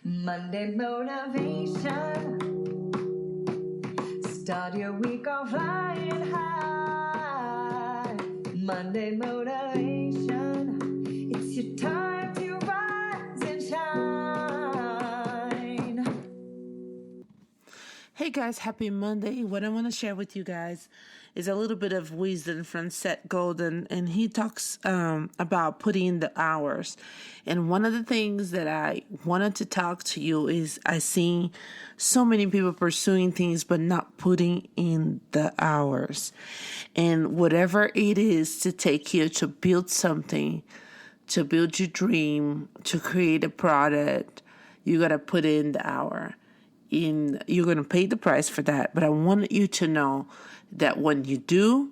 Monday motivation. Start your week off flying high. Monday motivation. It's your time to rise and shine. Hey guys, happy Monday. What I want to share with you guys is a little bit of wisdom from Seth Godin, and he talks about putting in the hours. And one of the things that I wanted to talk to you is I see so many people pursuing things but not putting in the hours. And whatever it is to take you to build something, to build your dream, to create a product, you got to put in the hour. You're going to pay the price for that. But I want you to know that when you do,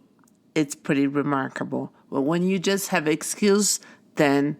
it's pretty remarkable. But when you just have excuse, then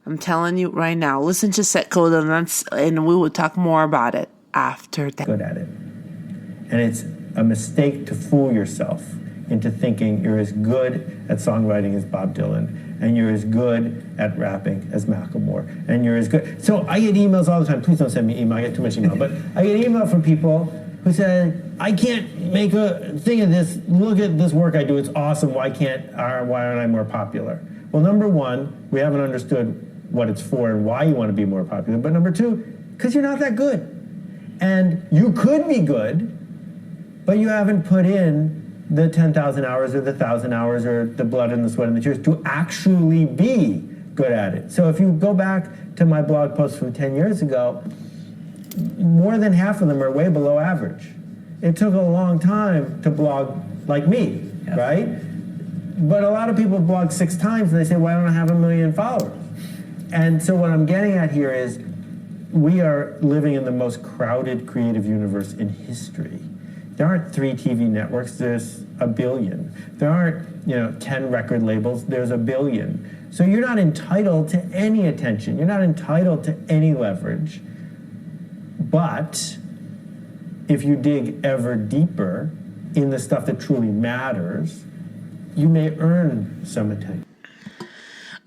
I'm telling you right now, listen to Seth Godin, and we will talk more about it after that. Good at it. And it's a mistake to fool yourself into thinking you're as good at songwriting as Bob Dylan, and you're as good at rapping as Macklemore, and you're as good. So I get emails all the time. Please don't send me email. I get too much email. But I get email from people who say, I can't make a thing of this. Look at this work I do. It's awesome. Why aren't I more popular? Well, number one, we haven't understood what it's for and why you want to be more popular. But number two, because you're not that good. And you could be good, but you haven't put in the 10,000 hours or the 1,000 hours or the blood and the sweat and the tears to actually be good at it. So if you go back to my blog posts from 10 years ago, more than half of them are way below average. It took a long time to blog like me, right? But a lot of people blog 6 times and they say, why don't I have 1 million followers? And so what I'm getting at here is we are living in the most crowded creative universe in history. There aren't 3 TV networks, there's 1 billion. There aren't, 10 record labels, there's 1 billion. So you're not entitled to any attention. You're not entitled to any leverage. But if you dig ever deeper in the stuff that truly matters, you may earn some attention.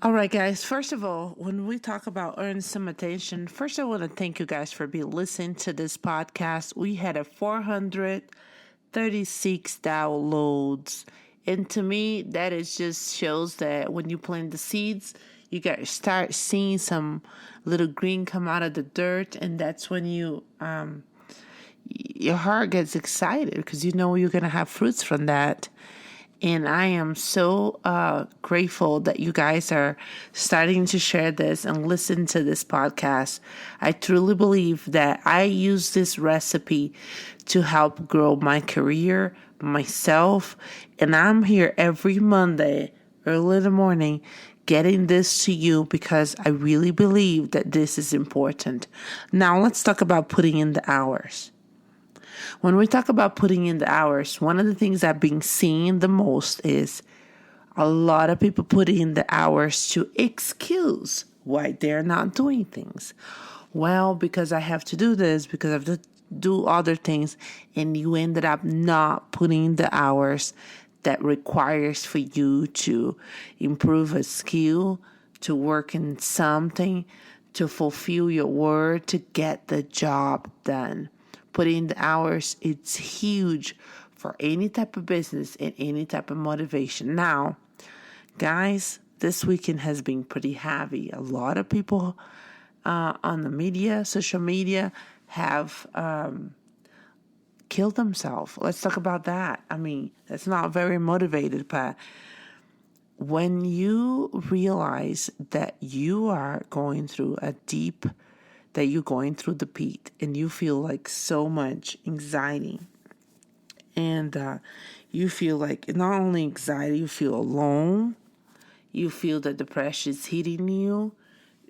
All right, guys. First of all, when we talk about earn some attention, first I want to thank you guys for listening to this podcast. We had 436 downloads. And to me, that just shows that when you plant the seeds, you got to start seeing some little green come out of the dirt. And that's when your heart gets excited because you know you're going to have fruits from that. And I am so grateful that you guys are starting to share this and listen to this podcast. I truly believe that I use this recipe to help grow my career, myself, and I'm here every Monday, early in the morning, getting this to you because I really believe that this is important. Now, let's talk about putting in the hours. When we talk about putting in the hours, one of the things I've been seeing the most is a lot of people put in the hours to excuse why they're not doing things. Well, because I have to do this, because I have to do other things, and you ended up not putting the hours that requires for you to improve a skill, to work in something, to fulfill your word, to get the job done. Putting in the hours, it's huge for any type of business and any type of motivation. Now, guys, this weekend has been pretty heavy. A lot of people on the media, social media, have killed themselves. Let's talk about that. I mean, that's not very motivated, but when you realize that you are going through that you're going through the peak and you feel like so much anxiety and you feel like not only anxiety, you feel alone, you feel that depression is hitting you,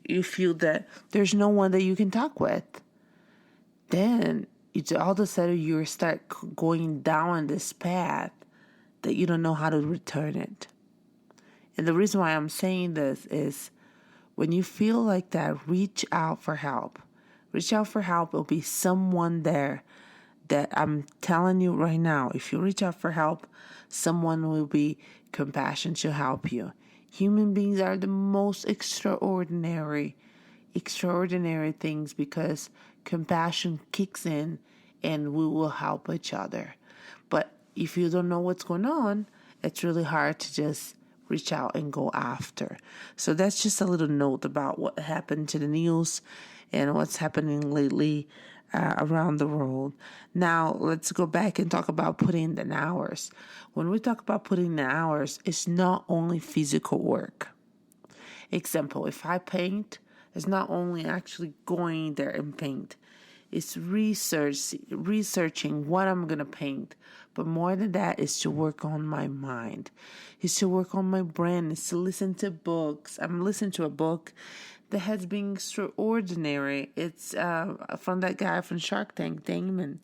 you feel that there's no one that you can talk with, then it's all of a sudden you start going down this path that you don't know how to return it. And the reason why I'm saying this is when you feel like that, reach out for help. Reach out for help. There'll be someone there that I'm telling you right now. If you reach out for help, someone will be compassionate to help you. Human beings are the most extraordinary extraordinary things because compassion kicks in and we will help each other. But if you don't know what's going on, it's really hard to just reach out and go after. So that's just a little note about what happened to the news and what's happening lately around the world. Now, let's go back and talk about putting in the hours. When we talk about putting in the hours, it's not only physical work. Example, if I paint, it's not only actually going there and paint. It's researching what I'm going to paint. But more than that is to work on my mind. It's to work on my brain. It's to listen to books. I'm listening to a book that has been extraordinary. It's from that guy from Shark Tank, Damon.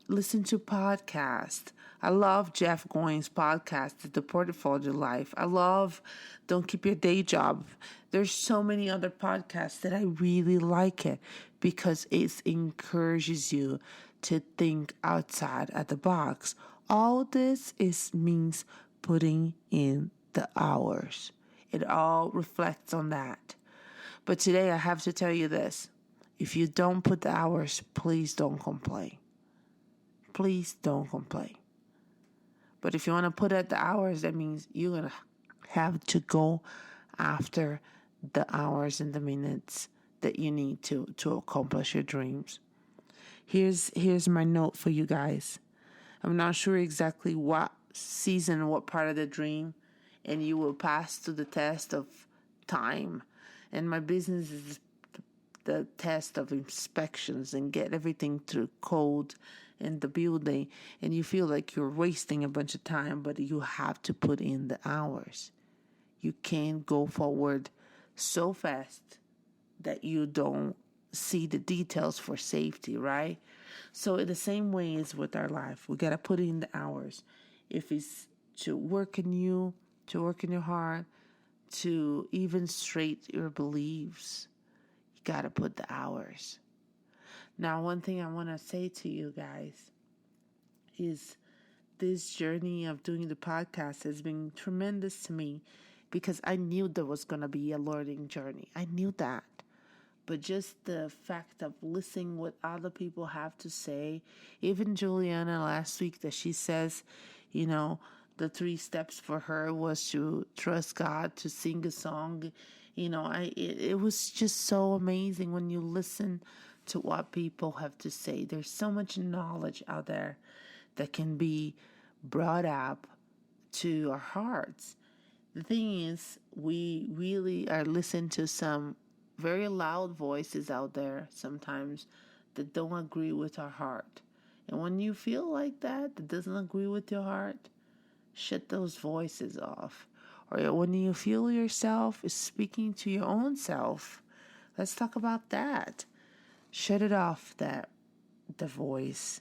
Listen to podcasts. I love Jeff Goins' podcast, The Portfolio Life. I love Don't Keep Your Day Job. There's so many other podcasts that I really like it because it encourages you to think outside of the box. All this means putting in the hours. It all reflects on that. But today I have to tell you this. If you don't put the hours, please don't complain. Please don't complain. But if you want to put out the hours, that means you're going to have to go after the hours and the minutes that you need to accomplish your dreams. Here's my note for you guys. I'm not sure exactly what season, what part of the dream, and you will pass to the test of time. And my business is the test of inspections and get everything through code in the building, and you feel like you're wasting a bunch of time, but you have to put in the hours. You can't go forward so fast that you don't see the details for safety, right? So in the same way is with our life. We got to put in the hours. If it's to work in you, to work in your heart, to even straight your beliefs, you got to put the hours. Now, one thing I want to say to you guys is this journey of doing the podcast has been tremendous to me because I knew there was going to be a learning journey. I knew that. But just the fact of listening what other people have to say, even Juliana last week that she says, the 3 steps for her was to trust God, to sing a song. It was just so amazing when you listen to what people have to say. There's so much knowledge out there that can be brought up to our hearts. The thing is, we really are listening to some very loud voices out there sometimes that don't agree with our heart. And when you feel like that doesn't agree with your heart, shut those voices off. Or when you feel yourself is speaking to your own self, let's talk about that. Shut it off, the voice,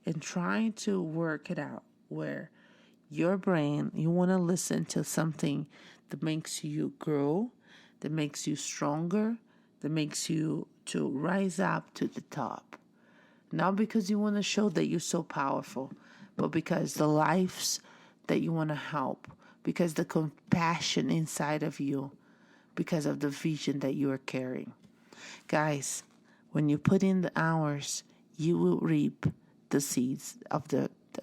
and try to work it out where your brain, you want to listen to something that makes you grow, that makes you stronger, that makes you to rise up to the top. Not because you want to show that you're so powerful, but because the lives that you want to help, because the compassion inside of you, because of the vision that you are carrying. Guys, when you put in the hours, you will reap the seeds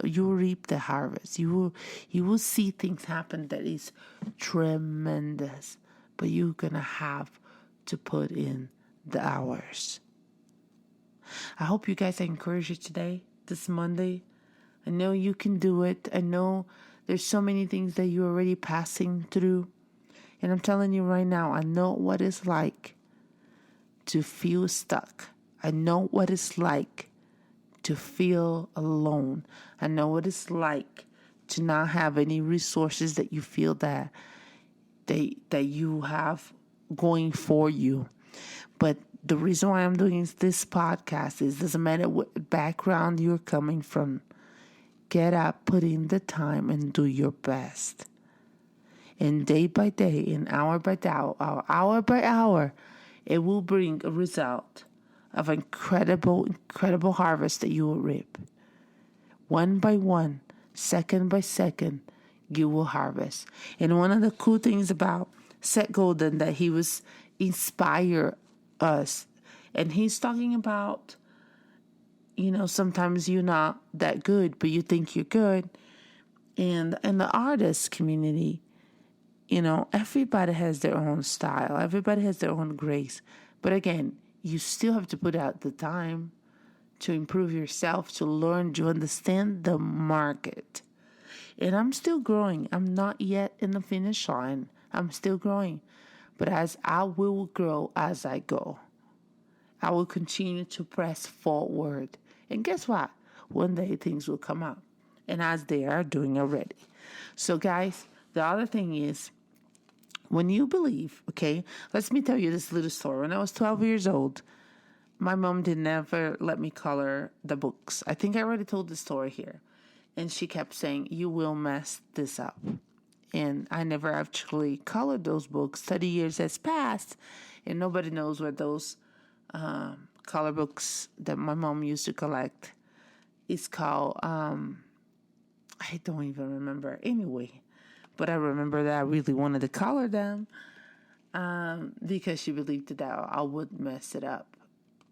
you will reap the harvest. You will see things happen that is tremendous, but you're gonna have to put in the hours. I hope you guys are encouraged today, this Monday. I know you can do it. I know there's so many things that you're already passing through. And I'm telling you right now, I know what it's like to feel stuck. I know what it's like to feel alone. I know what it's like to not have any resources that you feel that you have going for you. But the reason why I'm doing this podcast is doesn't matter what background you're coming from. Get up, put in the time, and do your best. And day by day, and hour by hour, it will bring a result of incredible harvest that you will reap. One by one, second by second, you will harvest. And one of the cool things about Seth Godin that he was inspire us. And he's talking about, sometimes you're not that good, but you think you're good. And in the artist community, everybody has their own style. Everybody has their own grace. But again, you still have to put out the time to improve yourself, to learn, to understand the market. And I'm still growing. I'm not yet in the finish line. I'm still growing. But as I will grow as I go, I will continue to press forward. And guess what? One day things will come out. And as they are doing already. So guys, the other thing is, when you believe, okay, let me tell you this little story. When I was 12 years old, my mom did never let me color the books. I think I already told the story here. And she kept saying, you will mess this up. And I never actually colored those books. 30 years has passed, and nobody knows where those color books that my mom used to collect is called. I don't even remember. Anyway, but I remember that I really wanted to color them because she believed that I would mess it up.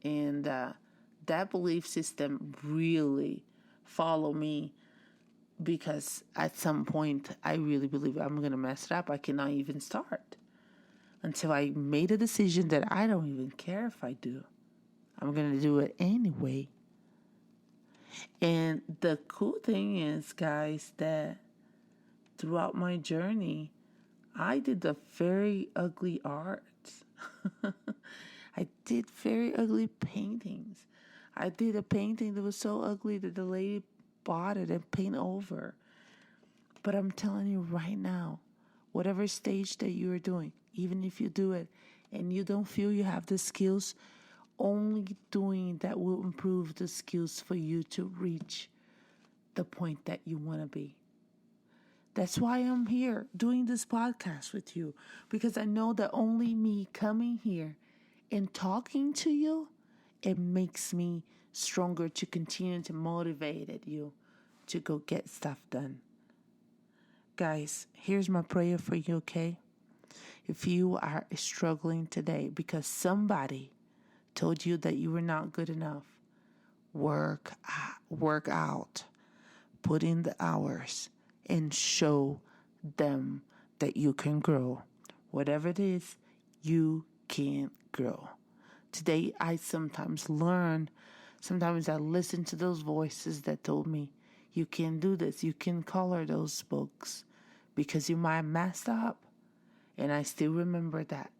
And that belief system really followed me, because at some point I really believe I'm going to mess it up. I cannot even start until I made a decision that I don't even care if I do. I'm going to do it anyway. And the cool thing is, guys, that throughout my journey, I did the very ugly art. I did very ugly paintings. I did a painting that was so ugly that the lady bought it and paint over. But I'm telling you right now, whatever stage that you are doing, even if you do it and you don't feel you have the skills, only doing that will improve the skills for you to reach the point that you want to be. That's why I'm here doing this podcast with you, because I know that only me coming here and talking to you, it makes me stronger to continue to motivate you to go get stuff done. Guys, here's my prayer for you, okay? If you are struggling today because somebody told you that you were not good enough, work out, put in the hours, and show them that you can grow. Whatever it is, you can grow. Today, I sometimes I listen to those voices that told me, you can do this, you can color those books because you might mess up. And I still remember that.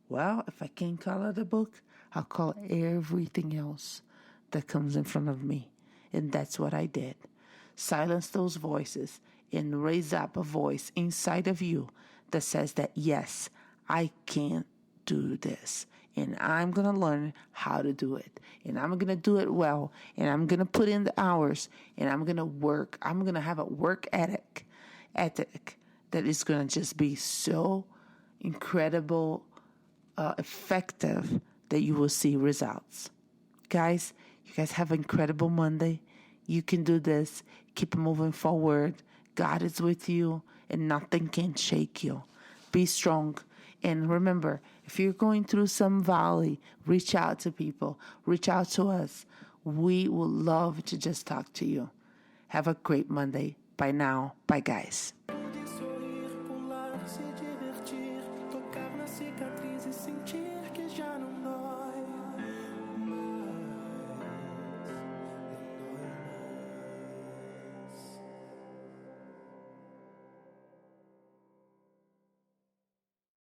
Well, if I can't color the book, I'll color everything else that comes in front of me. And that's what I did. Silence those voices and raise up a voice inside of you that says that, yes, I can do this. And I'm going to learn how to do it. And I'm going to do it well. And I'm going to put in the hours. And I'm going to work. I'm going to have a work ethic that is going to just be so incredible, effective, that you will see results. Guys, you guys have an incredible Monday. You can do this. Keep moving forward. God is with you, and nothing can shake you. Be strong. And remember, if you're going through some valley, reach out to people. Reach out to us. We would love to just talk to you. Have a great Monday. Bye now. Bye, guys.